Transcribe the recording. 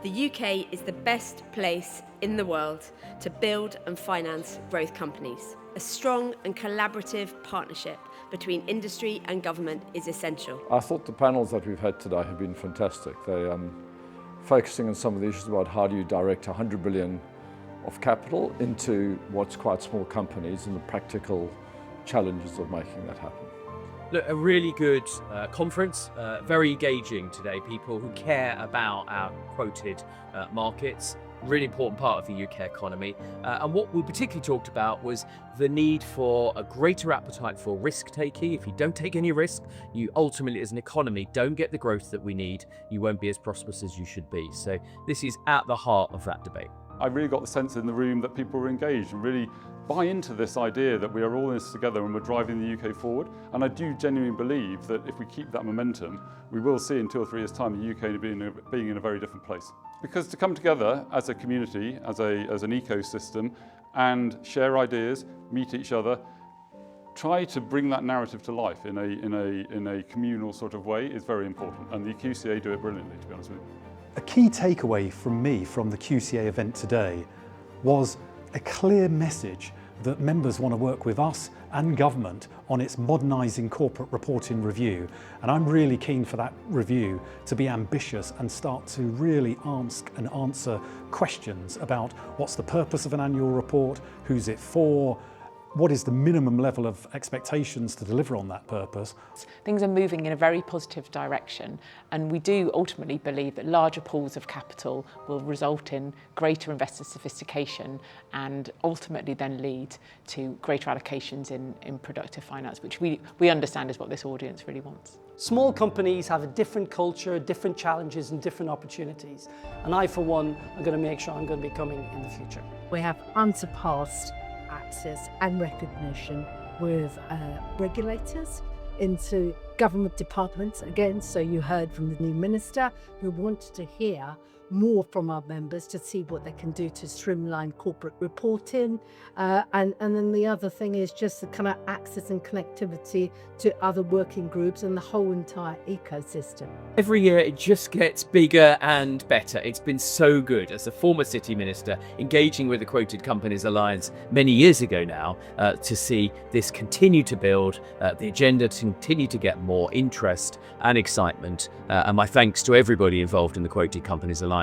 The UK is the best place in the world to build and finance growth companies. A strong and collaborative partnership between industry and government is essential. I thought the panels that we've had today have been fantastic. They focusing on some of the issues about how do you direct 100 billion of capital into what's quite small companies and the practical challenges of making that happen. Look, a really good conference, very engaging today. People who care about our quoted markets, really important part of the UK economy. And what we particularly talked about was the need for a greater appetite for risk taking. If you don't take any risk, you ultimately as an economy don't get the growth that we need. You won't be as prosperous as you should be. So this is at the heart of that debate. I really got the sense in the room that people were engaged and really buy into this idea that we are all in this together and we're driving the UK forward. And I do genuinely believe that if we keep that momentum, we will see in 2 or 3 years' time the UK being in a very different place. Because to come together as a community, as an ecosystem, and share ideas, meet each other, try to bring that narrative to life in a communal sort of way is very important. And the QCA do it brilliantly, to be honest with you. A key takeaway from me from the QCA event today was a clear message that members want to work with us and government on its modernising corporate reporting review. And I'm really keen for that review to be ambitious and start to really ask and answer questions about what's the purpose of an annual report, who's it for, what is the minimum level of expectations to deliver on that purpose. Things are moving in a very positive direction, and we do ultimately believe that larger pools of capital will result in greater investor sophistication and ultimately then lead to greater allocations in productive finance, which we understand is what this audience really wants. Small companies have a different culture, different challenges and different opportunities. And I, for one, am going to make sure I'm going to be coming in the future. We have unsurpassed access and recognition with regulators into government departments again. So you heard from the new minister who wanted to hear more from our members to see what they can do to streamline corporate reporting. And then the other thing is just the kind of access and connectivity to other working groups and the whole entire ecosystem. Every year it just gets bigger and better. It's been so good as a former city minister engaging with the Quoted Companies Alliance many years ago now to see this continue to build, the agenda to continue to get more interest and excitement. And my thanks to everybody involved in the Quoted Companies Alliance